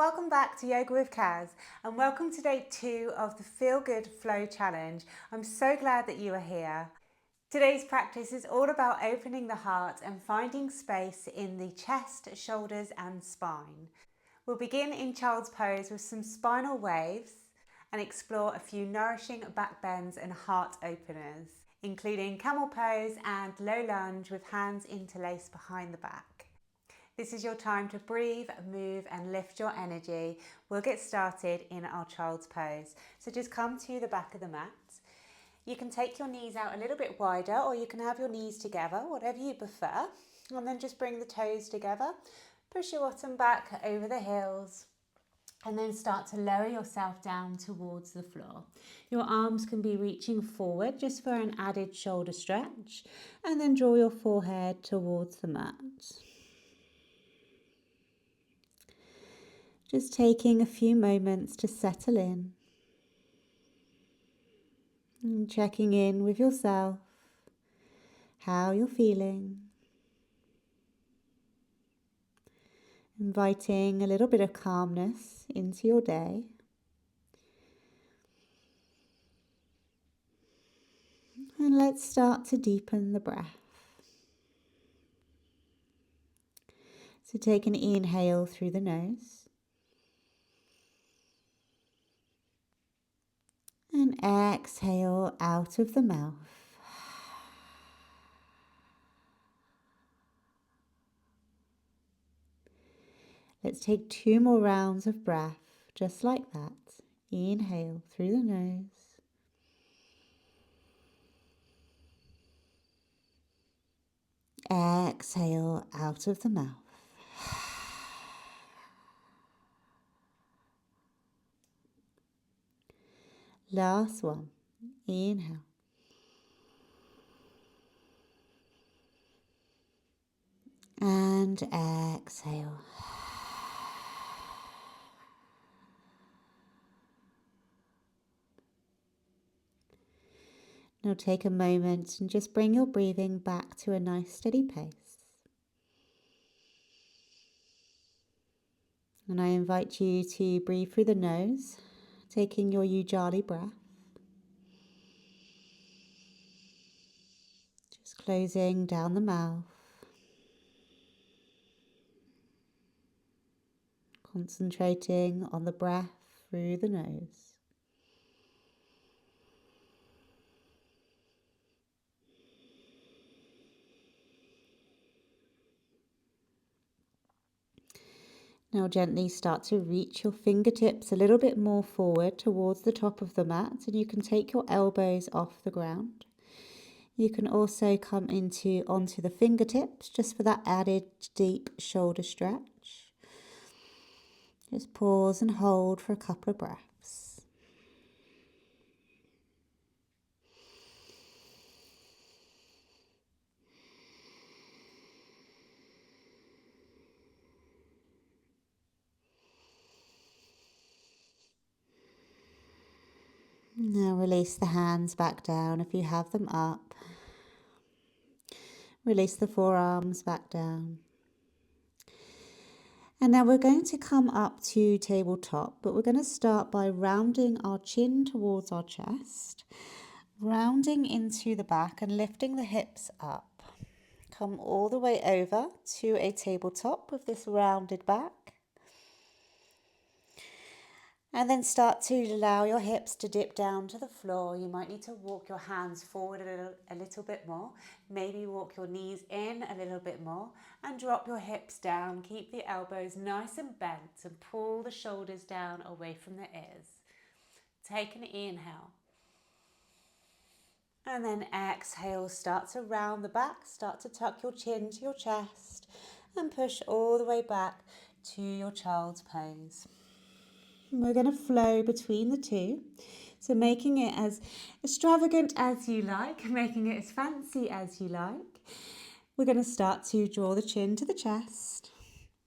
welcome back to Yoga with Kaz, and welcome to day 2 of the Feel Good Flow Challenge. I'm so glad that you are here. Today's practice is all about opening the heart and finding space in the chest, shoulders and spine. We'll begin in child's pose with some spinal waves and explore a few nourishing back bends and heart openers, including camel pose and low lunge with hands interlaced behind the back. This is your time to breathe, move and lift your energy. We'll get started in our child's pose. So just come to the back of the mat. You can take your knees out a little bit wider, or you can have your knees together, whatever you prefer. And then just bring the toes together. Push your bottom back over the heels. And then start to lower yourself down towards the floor. Your arms can be reaching forward just for an added shoulder stretch. And then draw your forehead towards the mat. Just taking a few moments to settle in and checking in with yourself, how you're feeling, inviting a little bit of calmness into your day. And let's start to deepen the breath. So take an inhale through the nose. And exhale out of the mouth. Let's take 2 more rounds of breath, just like that. Inhale through the nose. Exhale out of the mouth. Last one. Inhale. And exhale. Now take a moment and just bring your breathing back to a nice steady pace. And I invite you to breathe through the nose, taking your Ujjayi breath. Just closing down the mouth. Concentrating on the breath through the nose. Now gently start to reach your fingertips a little bit more forward towards the top of the mat, and you can take your elbows off the ground. You can also come onto the fingertips just for that added deep shoulder stretch. Just pause and hold for a couple of breaths. Now release the hands back down if you have them up. Release the forearms back down. And now we're going to come up to tabletop, but we're going to start by rounding our chin towards our chest, rounding into the back and lifting the hips up. Come all the way over to a tabletop with this rounded back. And then start to allow your hips to dip down to the floor. You might need to walk your hands forward a little bit more. Maybe walk your knees in a little bit more and drop your hips down. Keep the elbows nice and bent and pull the shoulders down away from the ears. Take an inhale. And then exhale, start to round the back, start to tuck your chin to your chest and push all the way back to your child's pose. We're going to flow between the two, so making it as extravagant as you like, making it as fancy as you like. We're going to start to draw the chin to the chest,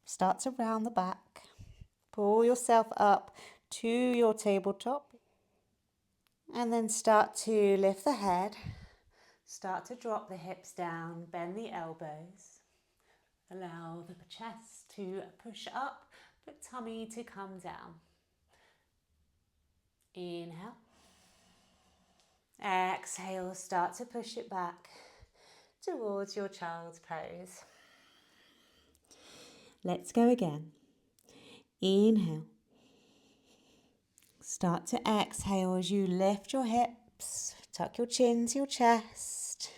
start to round the back, pull yourself up to your tabletop, and then start to lift the head, start to drop the hips down, bend the elbows, allow the chest to push up, the tummy to come down. Inhale. Exhale, start to push it back towards your child's pose. Let's go again. Inhale. Start to exhale as you lift your hips, tuck your chin to your chest,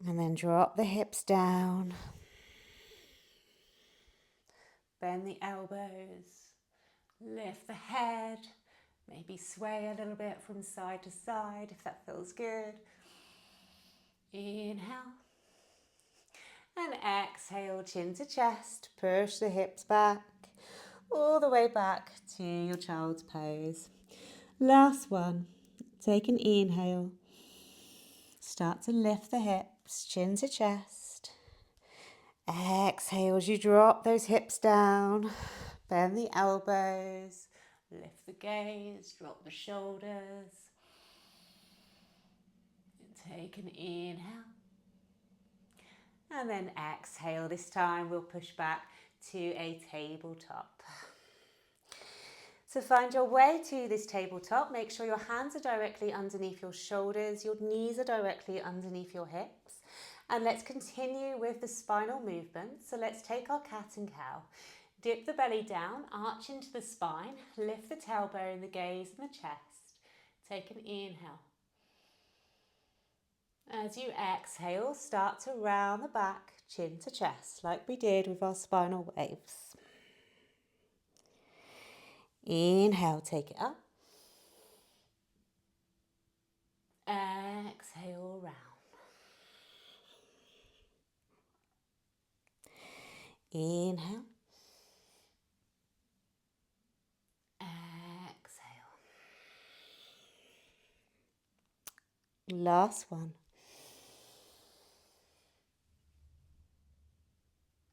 and then drop the hips down. Bend the elbows, lift the head, maybe sway a little bit from side to side if that feels good. Inhale. And exhale, chin to chest, push the hips back, all the way back to your child's pose. Last one, take an inhale. Start to lift the hips, chin to chest. Exhale as you drop those hips down, bend the elbows, lift the gaze, drop the shoulders. Take an inhale. And then exhale. This time we'll push back to a tabletop. So find your way to this tabletop. Make sure your hands are directly underneath your shoulders, your knees are directly underneath your hips. And let's continue with the spinal movement. So let's take our cat and cow. Dip the belly down, arch into the spine, lift the tailbone, the gaze and the chest. Take an inhale. As you exhale, start to round the back, chin to chest, like we did with our spinal waves. Inhale, take it up. Exhale, round. Inhale. Exhale. Last one.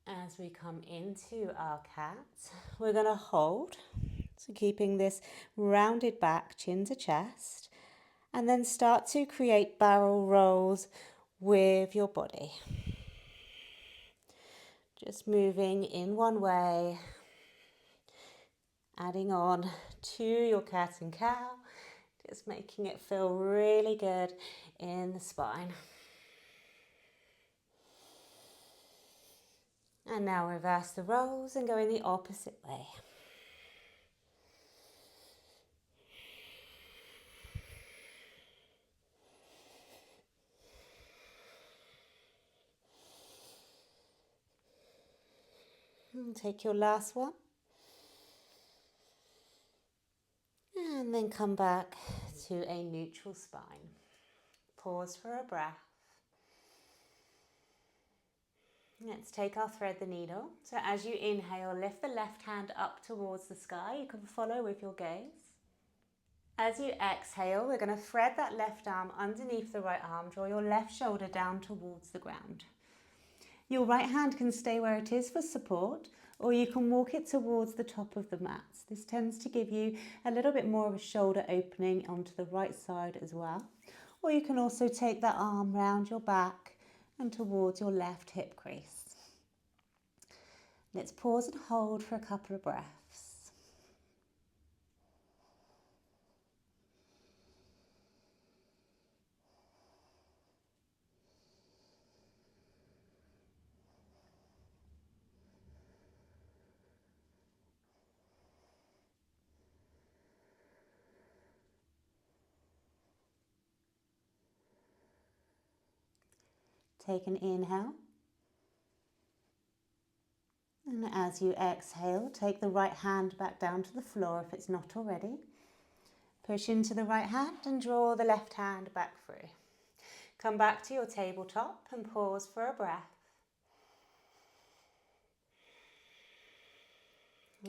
As we come into our cat, we're going to hold. So keeping this rounded back, chin to chest, and then start to create barrel rolls with your body. Just moving in one way, adding on to your cat and cow, just making it feel really good in the spine. And now reverse the rolls and go in the opposite way. And take your last one. And then come back to a neutral spine. Pause for a breath. Let's take our thread the needle. So as you inhale, lift the left hand up towards the sky. You can follow with your gaze. As you exhale, we're going to thread that left arm underneath the right arm. Draw your left shoulder down towards the ground. Your right hand can stay where it is for support, or you can walk it towards the top of the mat. This tends to give you a little bit more of a shoulder opening onto the right side as well. Or you can also take that arm round your back and towards your left hip crease. Let's pause and hold for a couple of breaths. Take an inhale. And as you exhale, take the right hand back down to the floor if it's not already. Push into the right hand and draw the left hand back through. Come back to your tabletop and pause for a breath.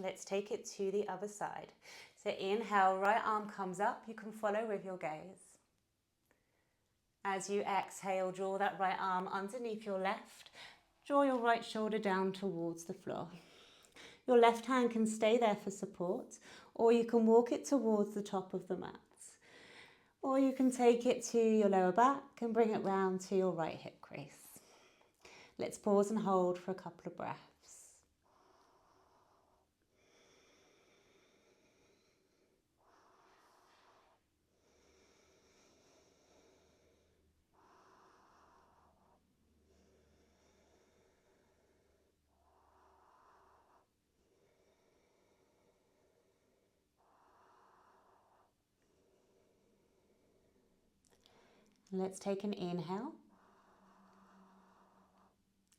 Let's take it to the other side. So inhale, right arm comes up. You can follow with your gaze. As you exhale, draw that right arm underneath your left. Draw your right shoulder down towards the floor. Your left hand can stay there for support, or you can walk it towards the top of the mat. Or you can take it to your lower back and bring it round to your right hip crease. Let's pause and hold for a couple of breaths. Let's take an inhale.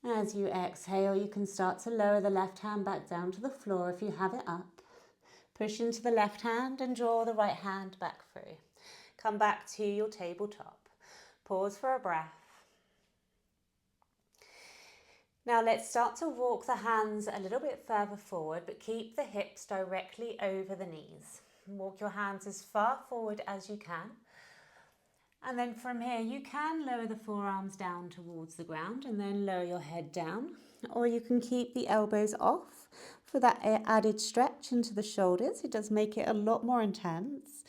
As you exhale, you can start to lower the left hand back down to the floor if you have it up. Push into the left hand and draw the right hand back through. Come back to your tabletop. Pause for a breath. Now let's start to walk the hands a little bit further forward, but keep the hips directly over the knees. Walk your hands as far forward as you can. And then from here, you can lower the forearms down towards the ground and then lower your head down. Or you can keep the elbows off for that added stretch into the shoulders. It does make it a lot more intense.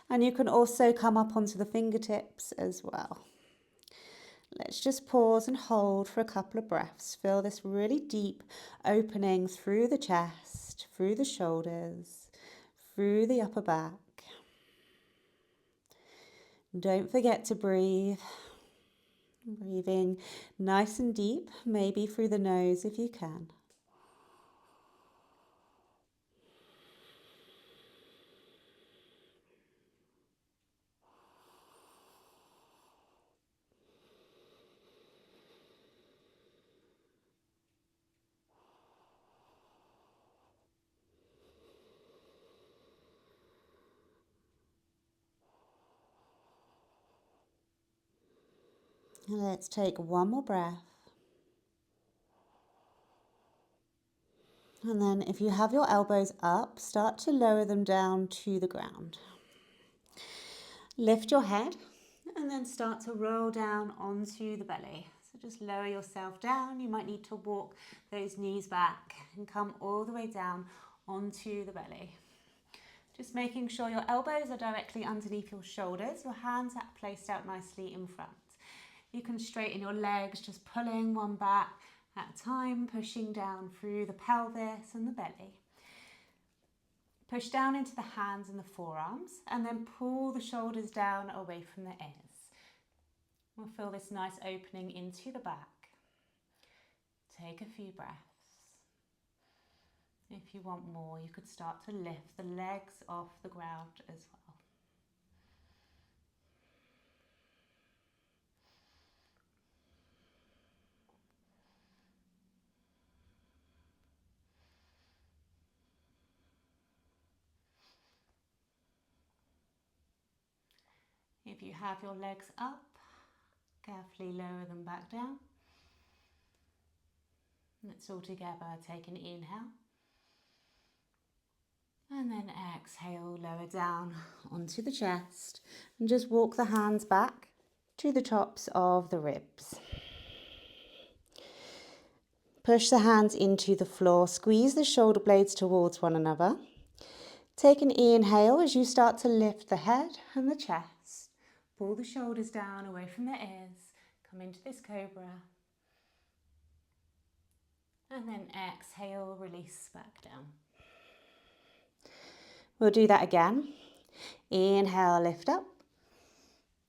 And you can also come up onto the fingertips as well. Let's just pause and hold for a couple of breaths. Feel this really deep opening through the chest, through the shoulders, through the upper back. Don't forget to breathe. Breathing nice and deep, maybe through the nose if you can. Let's take one more breath. And then if you have your elbows up, start to lower them down to the ground. Lift your head and then start to roll down onto the belly. So just lower yourself down. You might need to walk those knees back and come all the way down onto the belly. Just making sure your elbows are directly underneath your shoulders. Your hands are placed out nicely in front. You can straighten your legs, just pulling one back at a time, pushing down through the pelvis and the belly. Push down into the hands and the forearms and then pull the shoulders down away from the ears. We'll feel this nice opening into the back. Take a few breaths. If you want more, you could start to lift the legs off the ground as well. If you have your legs up, carefully lower them back down. Let's all together take an inhale. And then exhale, lower down onto the chest. And just walk the hands back to the tops of the ribs. Push the hands into the floor. Squeeze the shoulder blades towards one another. Take an inhale as you start to lift the head and the chest. Pull the shoulders down away from the ears. Come into this cobra. And then exhale, release back down. We'll do that again. Inhale, lift up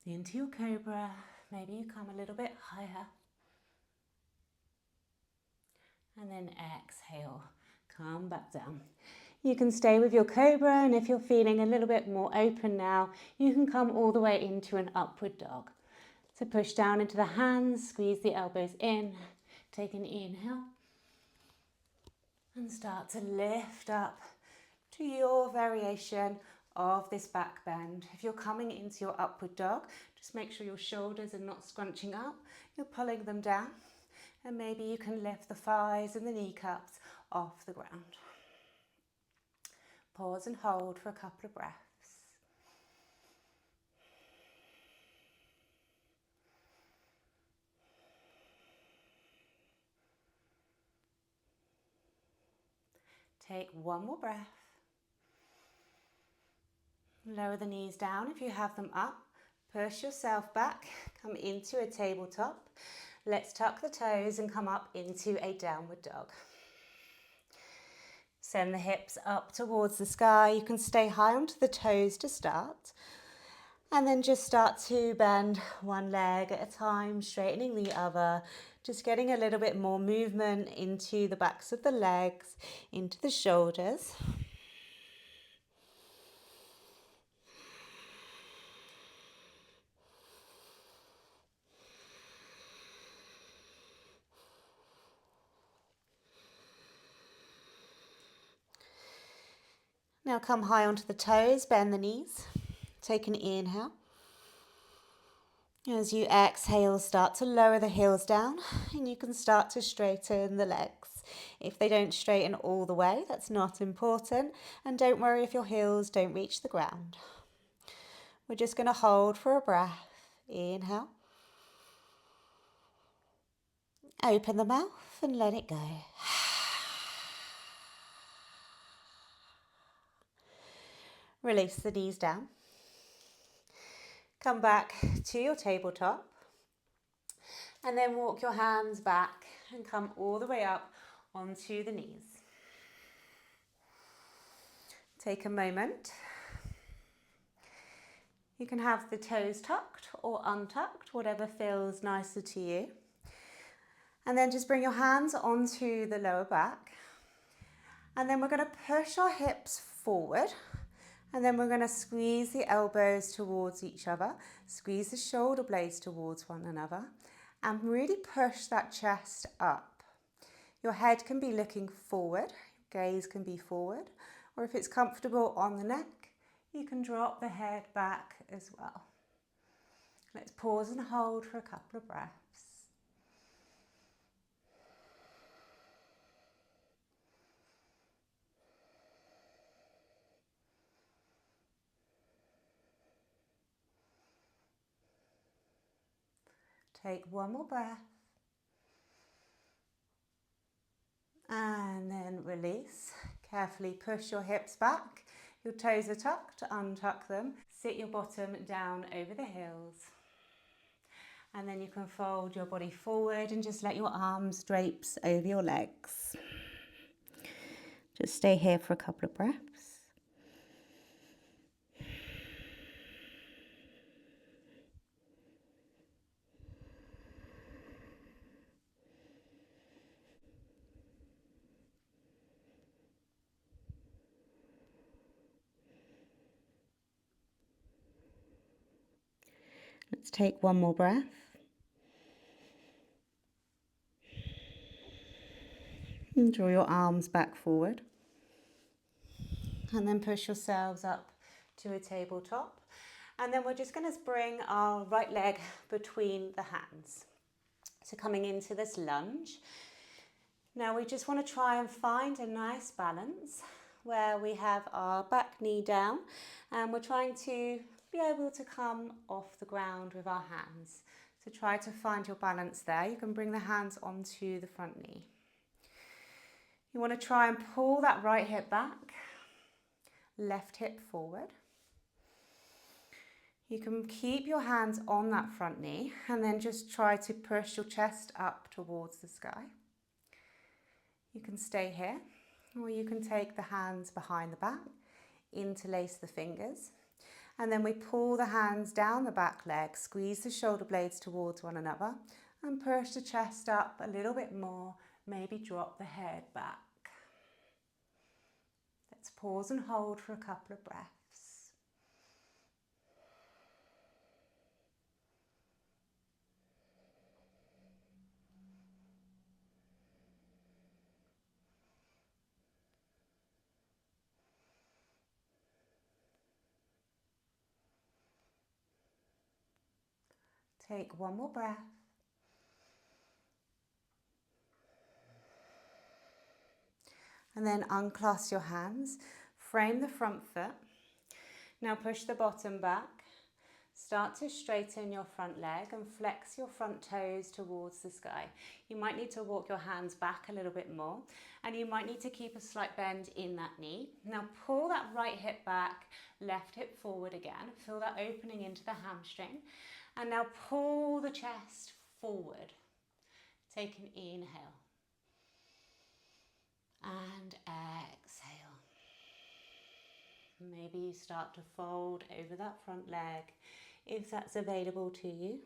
into your cobra. Maybe you come a little bit higher. And then exhale, come back down. You can stay with your cobra, and if you're feeling a little bit more open now, you can come all the way into an upward dog. So push down into the hands, squeeze the elbows in, take an inhale, and start to lift up to your variation of this back bend. If you're coming into your upward dog, just make sure your shoulders are not scrunching up, you're pulling them down, and maybe you can lift the thighs and the kneecaps off the ground. Pause and hold for a couple of breaths. Take one more breath. Lower the knees down if you have them up. Push yourself back, come into a tabletop. Let's tuck the toes and come up into a downward dog. Send the hips up towards the sky. You can stay high onto the toes to start. And then just start to bend one leg at a time, straightening the other. Just getting a little bit more movement into the backs of the legs, into the shoulders. Now come high onto the toes, bend the knees. Take an inhale. As you exhale, start to lower the heels down and you can start to straighten the legs. If they don't straighten all the way, that's not important. And don't worry if your heels don't reach the ground. We're just going to hold for a breath. Inhale. Open the mouth and let it go. Release the knees down. Come back to your tabletop. And then walk your hands back and come all the way up onto the knees. Take a moment. You can have the toes tucked or untucked, whatever feels nicer to you. And then just bring your hands onto the lower back. And then we're going to push our hips forward. And then we're going to squeeze the elbows towards each other. Squeeze the shoulder blades towards one another. And really push that chest up. Your head can be looking forward. Gaze can be forward. Or if it's comfortable on the neck, you can drop the head back as well. Let's pause and hold for a couple of breaths. Take one more breath. And then release. Carefully push your hips back. Your toes are tucked, untuck them. Sit your bottom down over the heels. And then you can fold your body forward and just let your arms drape over your legs. Just stay here for a couple of breaths. Let's take one more breath. And draw your arms back forward. And then push yourselves up to a tabletop. And then we're just going to bring our right leg between the hands. So coming into this lunge. Now we just want to try and find a nice balance where we have our back knee down and we're trying to be able to come off the ground with our hands. So try to find your balance there. You can bring the hands onto the front knee. You want to try and pull that right hip back, left hip forward. You can keep your hands on that front knee and then just try to push your chest up towards the sky. You can stay here, or you can take the hands behind the back, interlace the fingers, and then we pull the hands down the back leg, squeeze the shoulder blades towards one another, and push the chest up a little bit more, maybe drop the head back. Let's pause and hold for a couple of breaths. Take one more breath. And then unclasp your hands, frame the front foot. Now push the bottom back. Start to straighten your front leg and flex your front toes towards the sky. You might need to walk your hands back a little bit more and you might need to keep a slight bend in that knee. Now pull that right hip back, left hip forward again. Feel that opening into the hamstring. And now pull the chest forward. Take an inhale. And exhale. Maybe you start to fold over that front leg if that's available to you.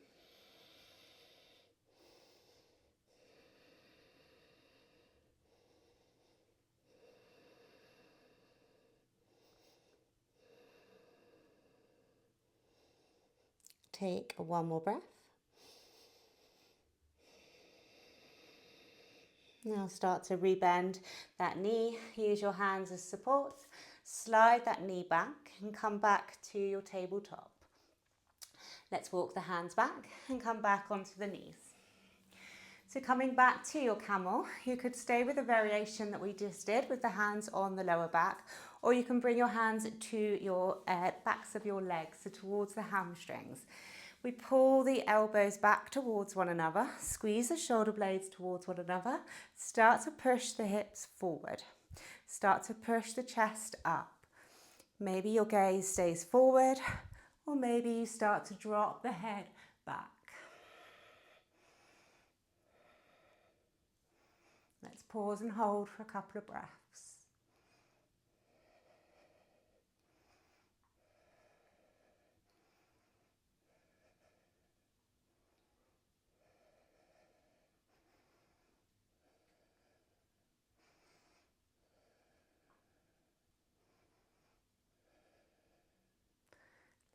Take one more breath. Now start to rebend that knee. Use your hands as support. Slide that knee back and come back to your tabletop. Let's walk the hands back and come back onto the knees. So coming back to your camel, you could stay with the variation that we just did with the hands on the lower back, or you can bring your hands to your backs of your legs, so towards the hamstrings. We pull the elbows back towards one another, squeeze the shoulder blades towards one another, start to push the hips forward, start to push the chest up. Maybe your gaze stays forward, or maybe you start to drop the head back. Let's pause and hold for a couple of breaths.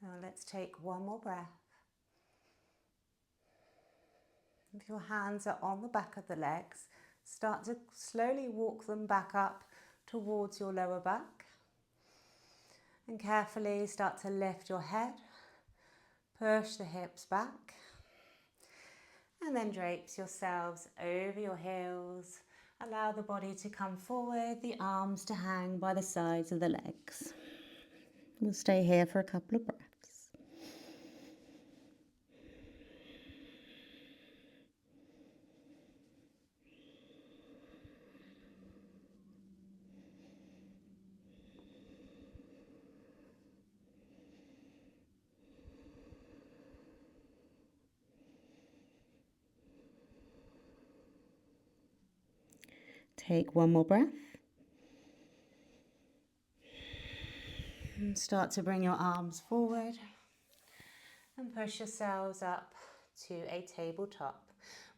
Now let's take one more breath. If your hands are on the back of the legs, start to slowly walk them back up towards your lower back. And carefully start to lift your head, push the hips back, and then drapes yourselves over your heels. Allow the body to come forward, the arms to hang by the sides of the legs. We'll stay here for a couple of breaths. Take one more breath. And start to bring your arms forward and push yourselves up to a tabletop.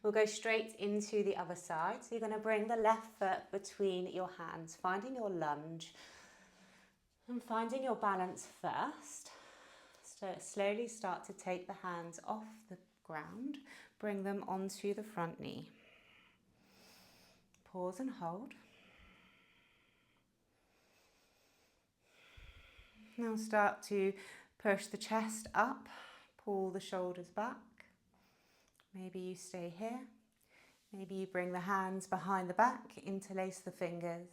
We'll go straight into the other side. So you're going to bring the left foot between your hands, finding your lunge and finding your balance first. So slowly start to take the hands off the ground, bring them onto the front knee. Pause and hold. Now start to push the chest up, pull the shoulders back. Maybe you stay here. Maybe you bring the hands behind the back, interlace the fingers.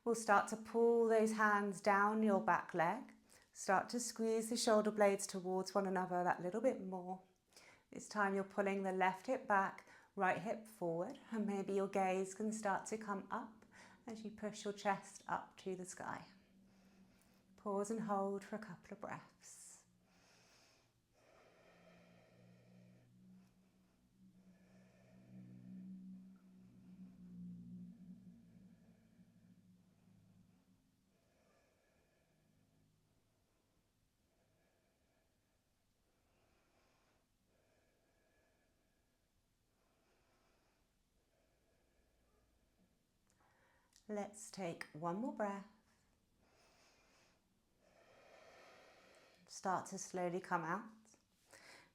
We'll start to pull those hands down your back leg. Start to squeeze the shoulder blades towards one another that little bit more. This time you're pulling the left hip back, right hip forward, and maybe your gaze can start to come up as you push your chest up to the sky. Pause and hold for a couple of breaths. Let's take one more breath. Start to slowly come out.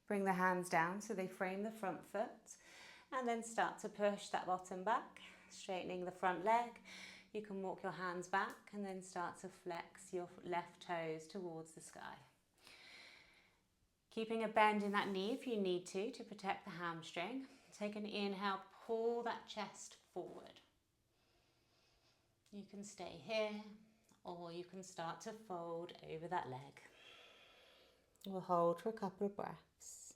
Bring the hands down so they frame the front foot, and then start to push that bottom back, straightening the front leg. You can walk your hands back and then start to flex your left toes towards the sky. Keeping a bend in that knee if you need to protect the hamstring. Take an inhale, pull that chest forward. You can stay here, or you can start to fold over that leg. We'll hold for a couple of breaths.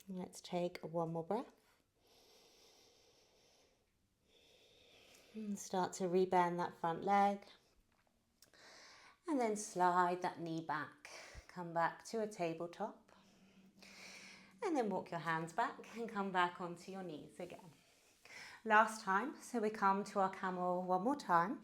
Let's take one more breath. And start to rebend that front leg. And then slide that knee back. Come back to a tabletop. And then walk your hands back and come back onto your knees again. Last time, so we come to our camel one more time.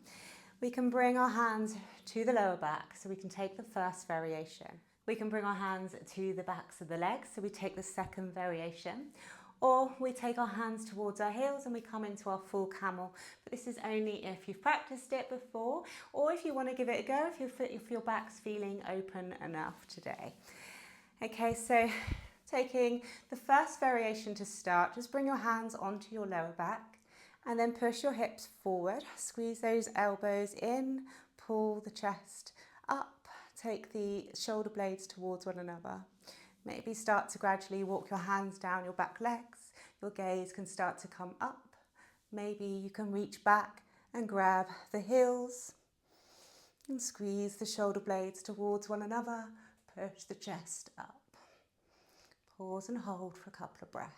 We can bring our hands to the lower back so we can take the first variation. We can bring our hands to the backs of the legs, so we take the second variation. Or we take our hands towards our heels and we come into our full camel. But this is only if you've practiced it before, or if you want to give it a go, if your back's feeling open enough today. Okay, so taking the first variation to start, just bring your hands onto your lower back and then push your hips forward. Squeeze those elbows in, pull the chest up, take the shoulder blades towards one another. Maybe start to gradually walk your hands down your back legs. Your gaze can start to come up. Maybe you can reach back and grab the heels and squeeze the shoulder blades towards one another. Push the chest up. Pause and hold for a couple of breaths.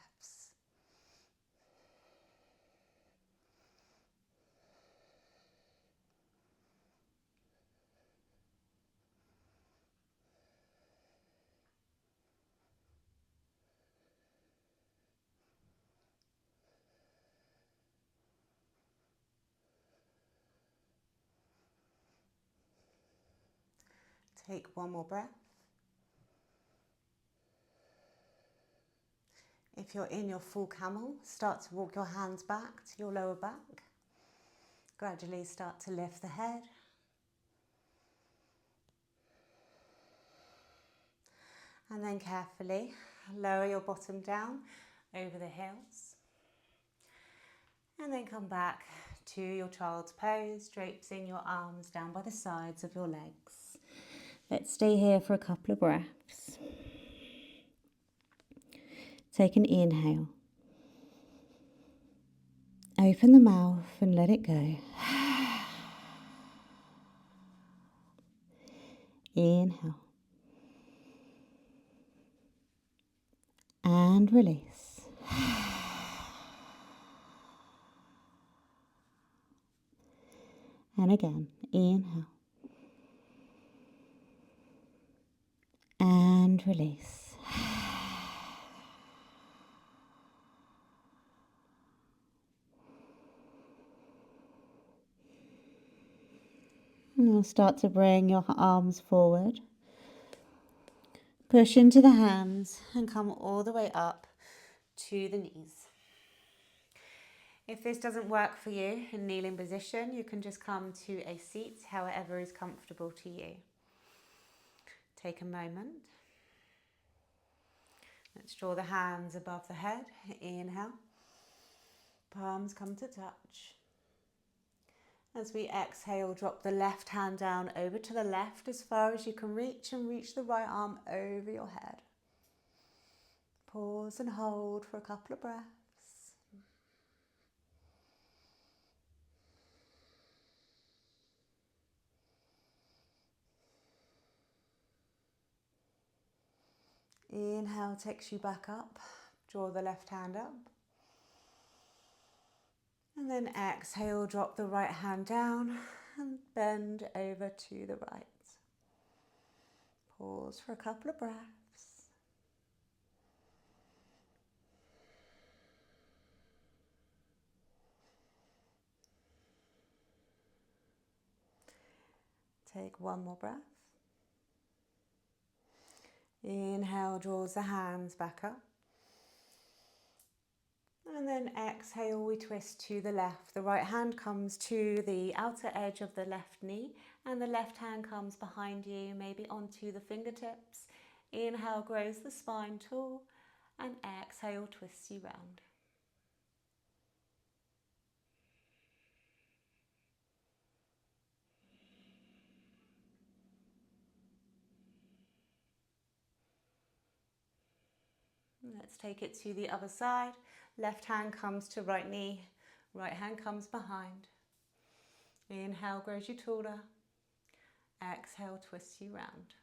Take one more breath. If you're in your full camel, start to walk your hands back to your lower back. Gradually start to lift the head. And then carefully lower your bottom down over the heels. And then come back to your child's pose, traipsing your arms down by the sides of your legs. Let's stay here for a couple of breaths. Take an inhale. Open the mouth and let it go. Inhale. And release. And again, inhale. And release. Now start to bring your arms forward. Push into the hands and come all the way up to the knees. If this doesn't work for you in kneeling position, you can just come to a seat, however is comfortable to you. Take a moment. Let's draw the hands above the head. Inhale. Palms come to touch. As we exhale, drop the left hand down over to the left as far as you can reach and reach the right arm over your head. Pause and hold for a couple of breaths. Inhale takes you back up. Draw the left hand up. And then exhale, drop the right hand down and bend over to the right. Pause for a couple of breaths. Take one more breath. Inhale, draws the hands back up. And then exhale, we twist to the left. The right hand comes to the outer edge of the left knee and the left hand comes behind you, maybe onto the fingertips. Inhale, grows the spine tall and exhale, twists you round. Let's take it to the other side. Left hand comes to right knee, right hand comes behind. Inhale, grows you taller. Exhale, twists you round.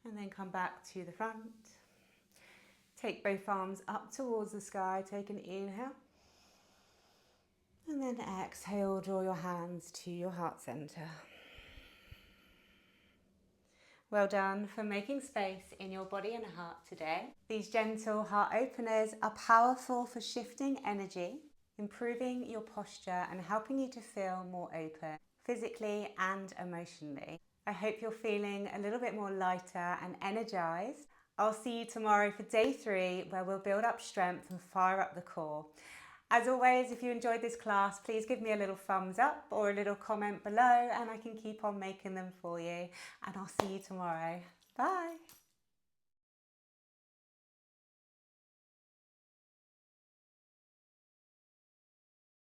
And then come back to the front. Take both arms up towards the sky. Take an inhale. And then exhale, draw your hands to your heart center. Well done for making space in your body and heart today. These gentle heart openers are powerful for shifting energy, improving your posture and helping you to feel more open physically and emotionally. I hope you're feeling a little bit more lighter and energized. I'll see you tomorrow for day 3, where we'll build up strength and fire up the core. As always, if you enjoyed this class, please give me a little thumbs up or a little comment below and I can keep on making them for you. And I'll see you tomorrow. Bye.